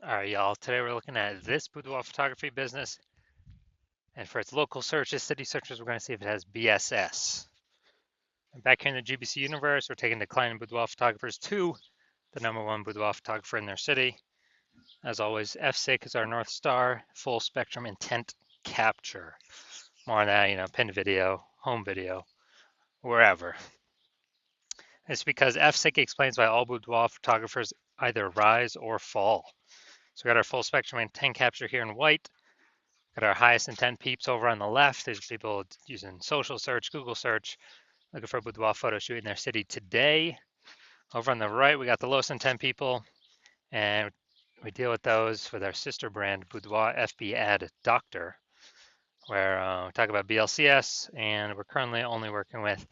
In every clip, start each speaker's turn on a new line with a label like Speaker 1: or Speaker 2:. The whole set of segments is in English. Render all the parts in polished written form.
Speaker 1: All right, y'all. Today we're looking at this boudoir photography business, and for its local searches, city searches, we're going to see if it has BSS. And back here in the GBC universe, we're taking declining boudoir photographers to the #1 boudoir photographer in their city. As always, FSIC is our North Star, full spectrum intent capture. More on that, pinned video, home video, wherever. It's because FSIC explains why all boudoir photographers either rise or fall. So we got our full spectrum intent capture here in white. Got our highest intent peeps over on the left. There's people using social search, Google search, looking for a boudoir photo shoot in their city today. Over on the right, we got the lowest intent people, and we deal with those with our sister brand, Boudoir FB Ad Doctor, where we talk about BLCS, and we're currently only working with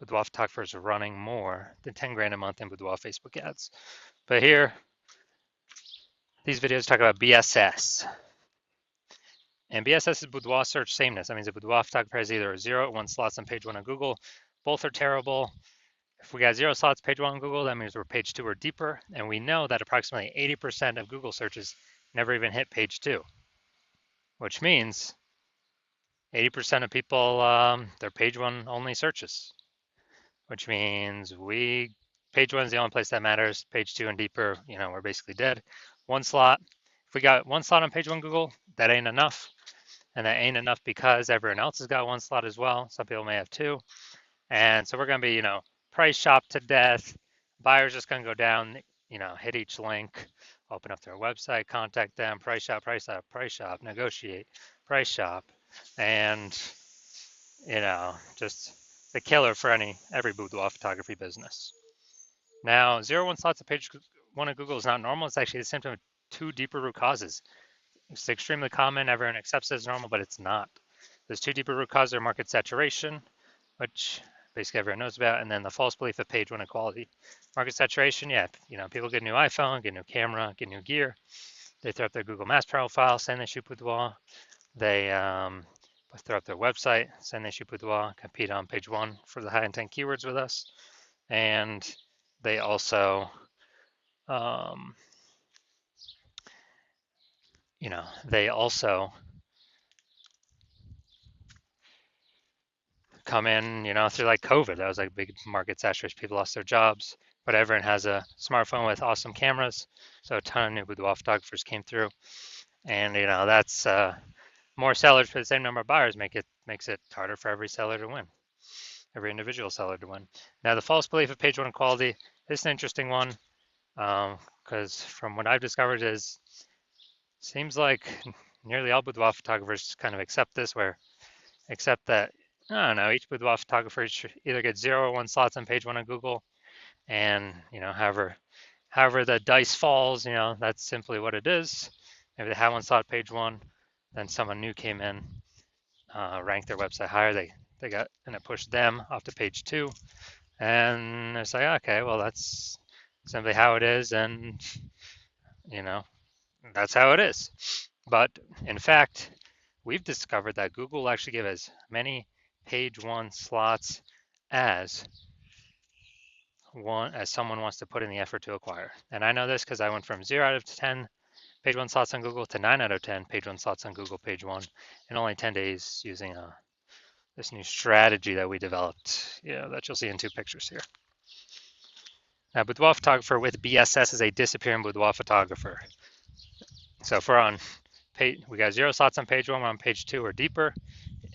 Speaker 1: boudoir photographers running more than 10 grand a month in boudoir Facebook ads. But here, these videos talk about BSS. And BSS is boudoir search sameness. That means a boudoir photographer has either a 0 or 1 slots on page 1 on Google. Both are terrible. If we got 0 slots page 1 on Google, that means we're page 2 or deeper. And we know that approximately 80% of Google searches never even hit page 2, which means 80% of people, they're page 1 only searches, which means page 1 is the only place that matters. Page 2 and deeper, we're basically dead. 1 slot. If we got 1 slot on page 1 Google, that ain't enough. And that ain't enough because everyone else has got 1 slot as well. Some people may have 2. And so we're going to be, price shop to death. Buyers just going to go down, hit each link, open up their website, contact them, price shop, negotiate, price shop. And, just the killer for every boudoir photography business. Now, 0-1 slots of page 1 of Google is not normal. It's actually a symptom of 2 deeper root causes. It's extremely common. Everyone accepts it as normal, but it's not. There's 2 deeper root causes: market saturation, which basically everyone knows about, and then the false belief of page 1 equality. Market saturation, yeah, people get a new iPhone, get a new camera, get new gear. They throw up their Google Maps profile, saying they shoot boudoir. They throw up their website, saying they shoot boudoir, compete on page 1 for the high intent keywords with us. And they also they also come in, through like COVID. That was like big market saturation. People lost their jobs, but everyone has a smartphone with awesome cameras. So a ton of new boudoir photographers came through. And, that's more sellers for the same number of buyers makes it harder for every seller to win, every individual seller to win. Now, the false belief of page 1 equality is an interesting one because from what I've discovered seems like nearly all boudoir photographers kind of accept that I don't know, each boudoir photographer should either get 0 or 1 slots on page 1 on Google, and however the dice falls, that's simply what it is. Maybe they had 1 slot page 1, then someone new came in, ranked their website higher, they got, and it pushed them off to page 2, and it's like, okay, well, that's simply how it is, and that's how it is. But in fact, we've discovered that Google will actually give as many page 1 slots as someone wants to put in the effort to acquire. And I know this because I went from 0 out of 10 page 1 slots on Google to 9 out of 10 page 1 slots on Google page 1 in only 10 days using this new strategy that we developed, that you'll see in 2 pictures here. Now, boudoir photographer with BSS is a disappearing boudoir photographer. So if we're on we got 0 slots on page 1, we're on page 2 or deeper,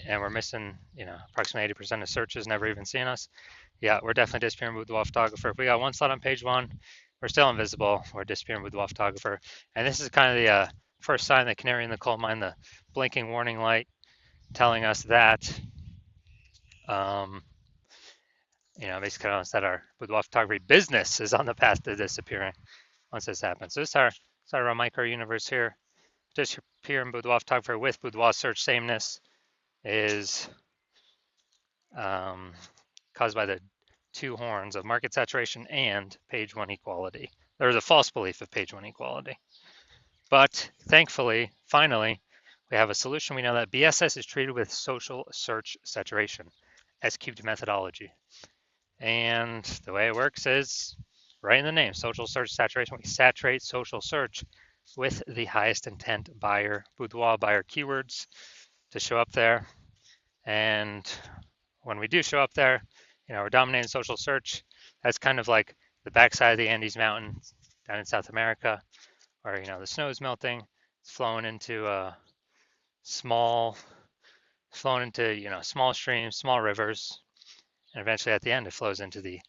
Speaker 1: and we're missing, approximately 80% of searches never even seeing us. Yeah, we're definitely disappearing boudoir photographer. If we got 1 slot on page 1, we're still invisible. We're disappearing boudoir photographer. And this is kind of the first sign, the canary in the coal mine, the blinking warning light telling us that, basically telling us that our boudoir photography business is on the path to disappearing once this happens. So this is our micro universe here. Disappearing boudoir photographer with boudoir search sameness is caused by the 2 horns of market saturation and page 1 equality. There's a false belief of page 1 equality. But thankfully, finally, we have a solution. We know that BSS is treated with social search saturation, S-cubed methodology. And the way it works is right in the name, social search saturation. We saturate social search with the highest intent buyer, boudoir buyer keywords to show up there. And when we do show up there, we're dominating social search. That's kind of like the backside of the Andes Mountains down in South America, where the snow is melting. It's flowing into small, small streams, small rivers, and eventually at the end it flows into the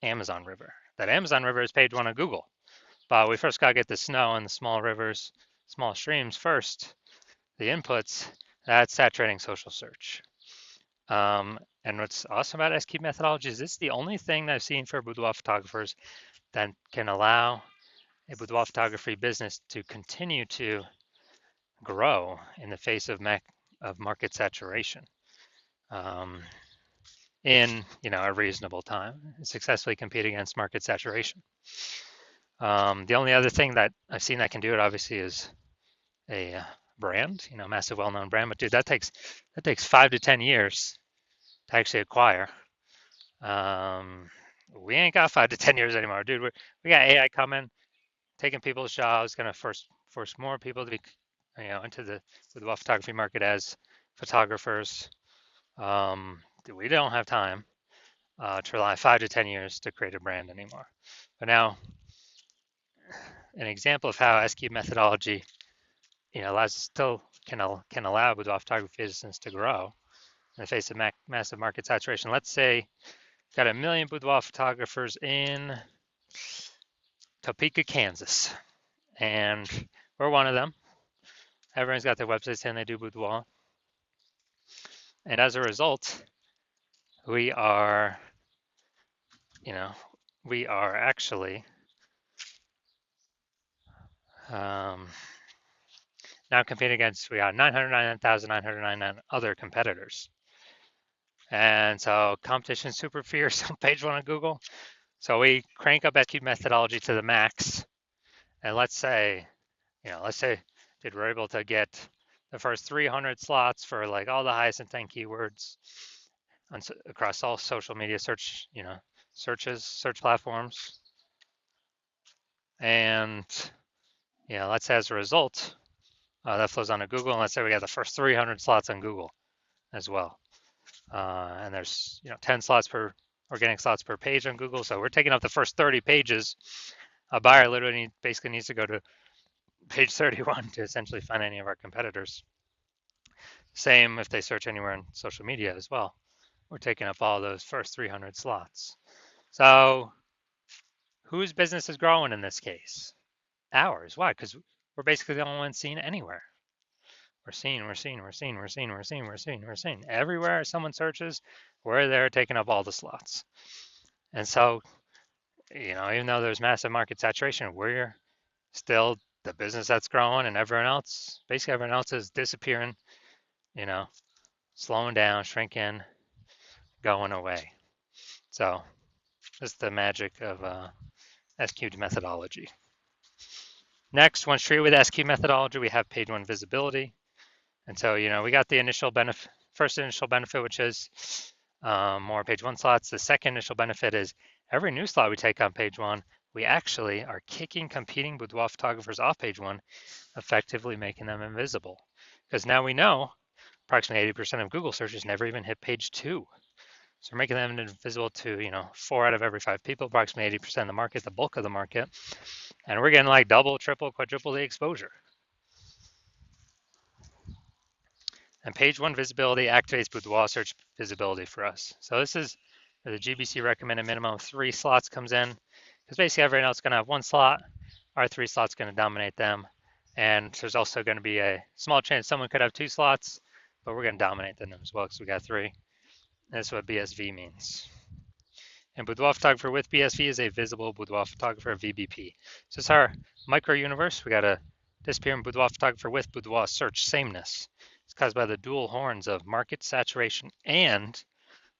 Speaker 1: Amazon River. That Amazon River is page one on Google, but we first got to get the snow and the small rivers, small streams first. The inputs, that's saturating social search. And what's awesome about SQ methodology is it's the only thing that I've seen for boudoir photographers that can allow a boudoir photography business to continue to grow in the face of market saturation in a reasonable time, and successfully compete against market saturation. The only other thing that I've seen that can do it obviously is a brand, massive well-known brand. But dude, that takes 5 to 10 years to actually acquire. We ain't got 5 to 10 years anymore, dude. We got AI coming, taking people's jobs, gonna force more people to be, into the photography market as photographers. We don't have time to rely 5 to 10 years to create a brand anymore. But now, an example of how SQ methodology, still can allow boudoir photography business to grow in the face of massive market saturation. Let's say got 1 million boudoir photographers in Topeka, Kansas, and we're one of them. Everyone's got their website saying they do boudoir, and as a result, we are actually now competing against, we got 999,999 other competitors. And so competition is super fierce on page one of Google. So we crank up SQ methodology to the max. And let's say dude, we're able to get the first 300 slots for like all the highest intent keywords across all social media search platforms. And let's say as a result, that flows onto Google, and let's say we got the first 300 slots on Google as well. And there's 10 slots per organic slots per page on Google, so we're taking up the first 30 pages. A buyer literally basically needs to go to page 31 to essentially find any of our competitors. Same if they search anywhere in social media as well. We're taking up all those first 300 slots. So whose business is growing in this case? Ours. Why? Because we're basically the only ones seen anywhere. We're seen. Everywhere someone searches, we're there taking up all the slots. And so, even though there's massive market saturation, we're still the business that's growing, and everyone else is disappearing, slowing down, shrinking, going away. So that's the magic of SQ methodology. Next, once treated with SQ methodology, we have page one visibility. And so, we got the first initial benefit, which is more page one slots. The second initial benefit is every new slot we take on page one, we actually are kicking competing boudoir photographers off page one, effectively making them invisible. Because now we know approximately 80% of Google searches never even hit page two. So we're making them invisible to, 4 out of every 5 people, approximately 80% of the market, the bulk of the market. And we're getting like double, triple, quadruple the exposure. And page one visibility activates boudoir search visibility for us. So this is where the GBC recommended minimum of 3 slots comes in, because basically everyone else is going to have 1 slot. Our 3 slots going to dominate them. And there's also going to be a small chance someone could have 2 slots, but we're going to dominate them as well because we got 3. And that's what BSV means. And boudoir photographer with BSV is a visible boudoir photographer, VBP. So it's our micro universe. We got a disappearing boudoir photographer with boudoir search sameness. It's caused by the dual horns of market saturation and,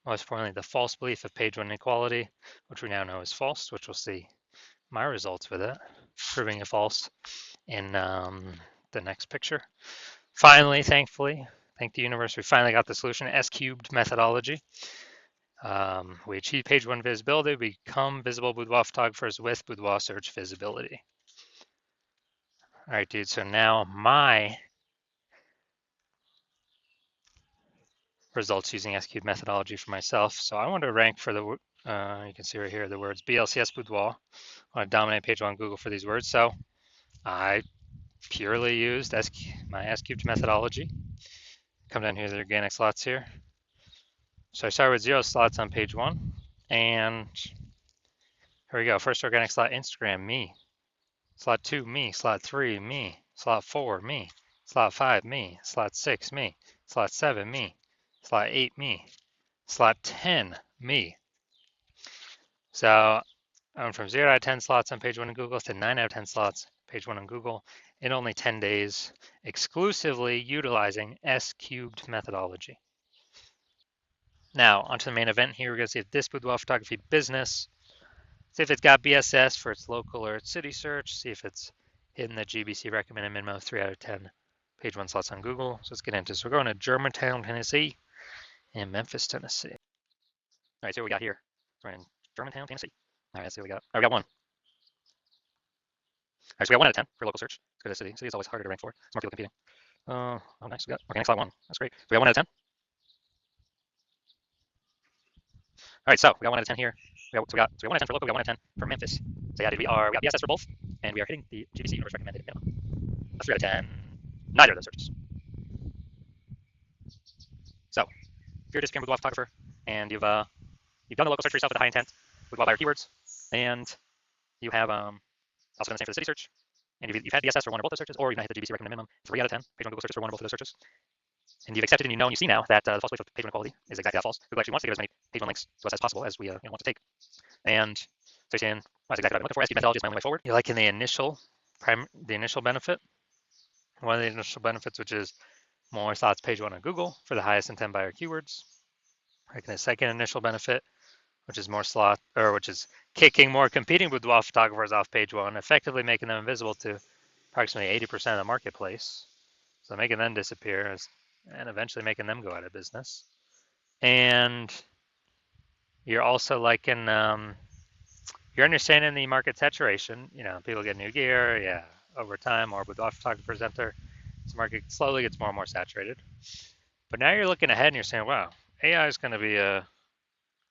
Speaker 1: most importantly, the false belief of page one inequality, which we now know is false, which we'll see my results with it, proving it false in the next picture. Finally, thankfully, thank the universe, we finally got the solution, S-cubed methodology. We achieve page one visibility, we become visible boudoir photographers with boudoir search visibility. All right, dude. So now my results using S-cubed methodology for myself. So I want to rank for the, you can see right here, the words BLCS Boudoir. I want to dominate page one on Google for these words. So I purely used my S-cubed methodology. Come down here to the organic slots here. So I started with 0 slots on page one. And here we go. First organic slot, Instagram, me. Slot 2, me. Slot 3, me. Slot 4, me. Slot 5, me. Slot 6, me. Slot 7, me. Slot 8, me. Slot 10, me. So I went from 0 out of 10 slots on page one in Google to 9 out of 10 slots page one on Google in only 10 days, exclusively utilizing S-cubed methodology. Now, onto the main event here. We're going to see if this boudoir photography business, see if it's got BSS for its local or its city search, see if it's hitting the GBC recommended minimum of 3 out of 10 page one slots on Google. So let's get into this. We're going to Germantown, Tennessee, and Memphis, Tennessee. All right, so what we got here. We're in Germantown, Tennessee. All right, let's see what we got. All right, we got 1. All right, so we got 1 out of 10 for local search. Let's go to city. City is always harder to rank for. More people competing. Oh, nice. We got organic slot 1. That's great. So we got 1 out of 10. All right, so we got 1 out of 10 here. So we got 1 out of 10 for local. We got 1 out of 10 for Memphis. So yeah, we got BSS for both, and we are hitting the GBC universe recommended minimum. That's 3 out of 10. Neither of those searches. So if you're a disappearing boudoir photographer and you've done the local search for yourself with a high intent boudoir buyer keywords, and you have also done the same for the city search, and you've had BSS for one or both those searches, or you've not hit the GBC recommended minimum 3 out of 10 page one Google searches for one or both of those searches, and you've accepted and you know and you see now that the false belief of page one equality is exactly that false. Google actually wants to give as many page one links to us as possible as we want to take. And so you're saying, well, that's exactly what I'm looking for. S-cubed methodology is my only way forward. You're liking the initial benefit. One of the initial benefits, which is more slots page one on Google for the highest intent buyer keywords. Liking the second initial benefit, which is which is kicking more competing boudoir photographers off page one, effectively making them invisible to approximately 80% of the marketplace. So making them disappear and eventually making them go out of business. And you're also liking, you're understanding the market saturation. You know, people get new gear, yeah, over time, more boudoir photographers enter. This market slowly gets more and more saturated. But now you're looking ahead and you're saying, wow, AI is going to be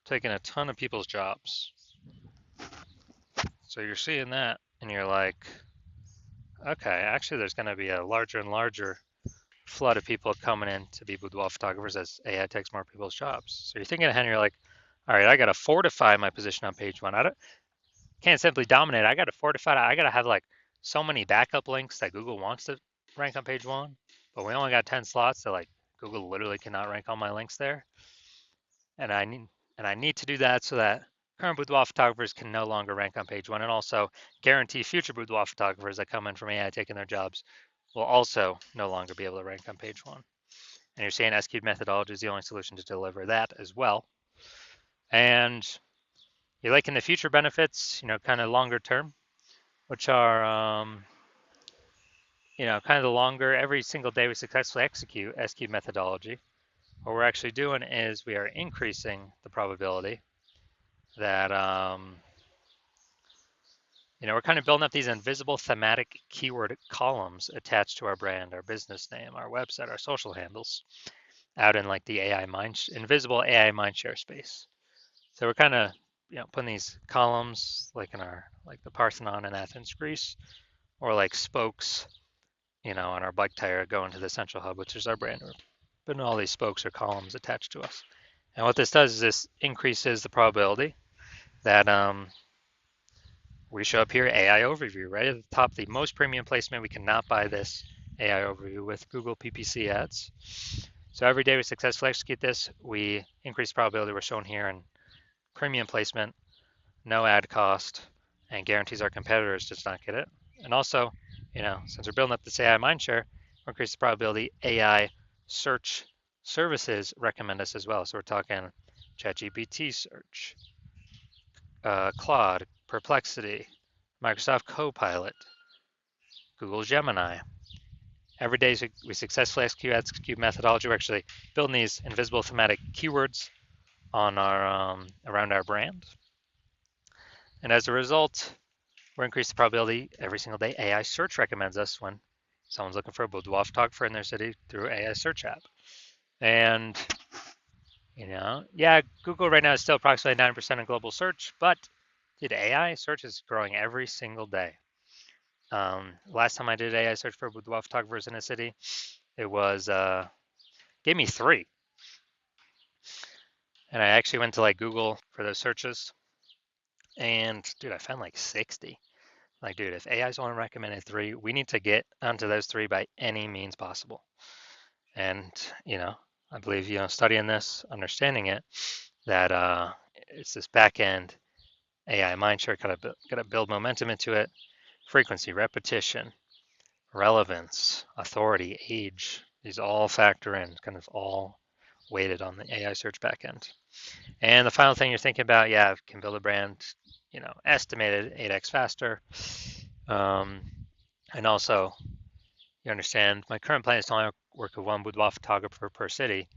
Speaker 1: taking a ton of people's jobs. So you're seeing that and you're like, okay, actually there's going to be a larger and larger flood of people coming in to be boudoir photographers as AI takes more people's jobs. So you're thinking ahead and you're like, all right, I got to fortify my position on page one. Can't simply dominate. I got to fortify it. I got to have like so many backup links that Google wants to rank on page one, but we only got 10 slots, so like Google literally cannot rank all my links there. And I need to do that so that current boudoir photographers can no longer rank on page one, and also guarantee future boudoir photographers that come in from AI taking their jobs will also no longer be able to rank on page one. And you're saying S-cubed methodology is the only solution to deliver that as well. And you're liking the future benefits, you know, kind of longer term, which are, you know, kind of the longer, every single day we successfully execute S-cubed methodology. What we're actually doing is we are increasing the probability that, you know, we're kind of building up these invisible thematic keyword columns attached to our brand, our business name, our website, our social handles, out in like the invisible AI mindshare space. So we're kind of, you know, putting these columns like in like the Parthenon in Athens, Greece, or like spokes, you know, on our bike tire going to the central hub, which is our brand. We're putting all these spokes or columns attached to us. And what this does is this increases the probability that we show up here, AI overview, right at the top, the most premium placement. We cannot buy this AI overview with Google PPC ads. So every day we successfully execute this, we increase the probability we're shown here in premium placement, no ad cost, and guarantees our competitors does not get it. And also, you know, since we're building up this AI mindshare, we increase the probability AI search services recommend us as well. So we're talking ChatGPT search, Claude, Perplexity, Microsoft Copilot, Google Gemini. Every day we successfully execute S-cubed methodology. We're actually building these invisible thematic keywords on our around our brand. And as a result, We're increasing the probability every single day AI search recommends us when someone's looking for a boudoir photographer in their city through AI search app. And, yeah, Google right now is still approximately 9% of global search, but dude, AI search is growing every single day. Last time I did AI search for boudoir photographers in a city, it was gave me 3. And I actually went to like Google for those searches, and dude, I found like 60. Like, dude, if AI's only recommended 3, we need to get onto those 3 by any means possible. And, I believe, studying this, understanding it, that it's this back end AI mindshare, gotta build momentum into it, frequency, repetition, relevance, authority, age. These all factor in, kind of all weighted on the AI search backend. And the final thing you're thinking about, yeah, can build a brand, estimated 8x faster. And also, you understand my current plan is to only work with one boudoir photographer per city.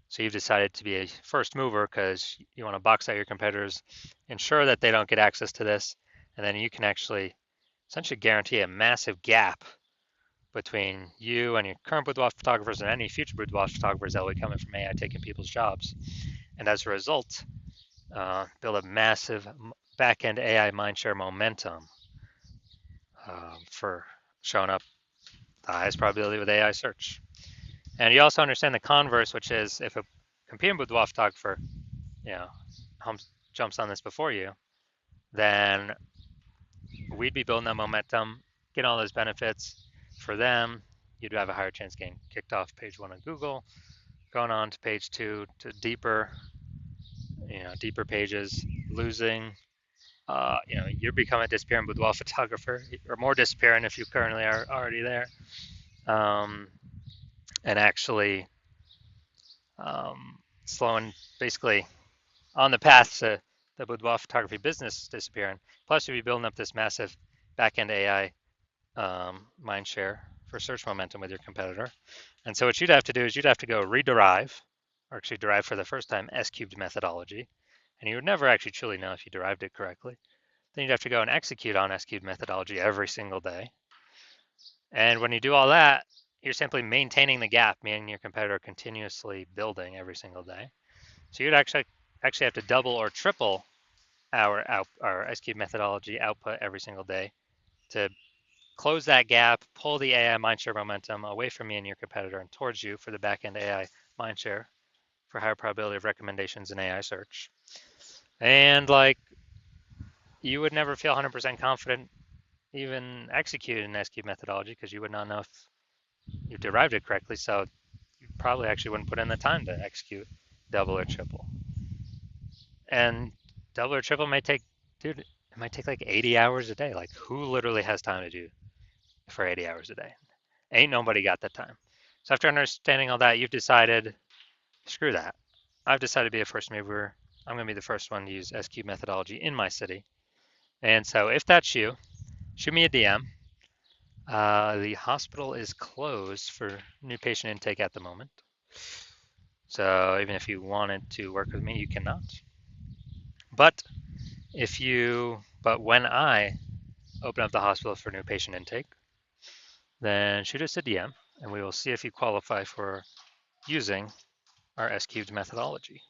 Speaker 1: So you've decided to be a first mover because you want to box out your competitors, ensure that they don't get access to this, and then you can actually essentially guarantee a massive gap between you and your current boudoir photographers and any future boudoir photographers that will be coming from AI taking people's jobs. And as a result, build a massive back-end AI mindshare momentum for showing up the highest probability with AI search. And you also understand the converse, which is if a competing boudoir photographer, you know, jumps on this before you, then we'd be building that momentum, getting all those benefits for them. You'd have a higher chance getting kicked off page 1 of Google, going on to page 2 to deeper pages, losing. You're becoming a disappearing boudoir photographer, or more disappearing if you currently are already there, and actually slowing, basically on the path to the boudoir photography business disappearing. Plus, you'll be building up this massive back-end AI mind share for search momentum with your competitor. And so what you'd have to do is you'd have to go rederive, or actually derive for the first time, S-cubed methodology. And you would never actually truly know if you derived it correctly. Then you'd have to go and execute on S-cubed methodology every single day. And when you do all that, you're simply maintaining the gap, meaning your competitor continuously building every single day. So you'd actually have to double or triple our S-cubed methodology output every single day to close that gap, pull the AI mindshare momentum away from me and your competitor and towards you for the back-end AI mindshare for higher probability of recommendations in AI search. And you would never feel 100% confident even executing an S-cubed methodology because you would not know if you derived it correctly. So you probably actually wouldn't put in the time to execute double or triple. And double or triple may take, dude, it might take like 80 hours a day. Like, who literally has time to do for 80 hours a day? Ain't nobody got the time. So after understanding all that, you've decided, screw that. I've decided to be a first mover. I'm going to be the first one to use S-cubed methodology in my city. And so if that's you, shoot me a DM. The hospital is closed for new patient intake at the moment. So even if you wanted to work with me, you cannot. But when I open up the hospital for new patient intake, then shoot us a DM and we will see if you qualify for using our S-cubed methodology.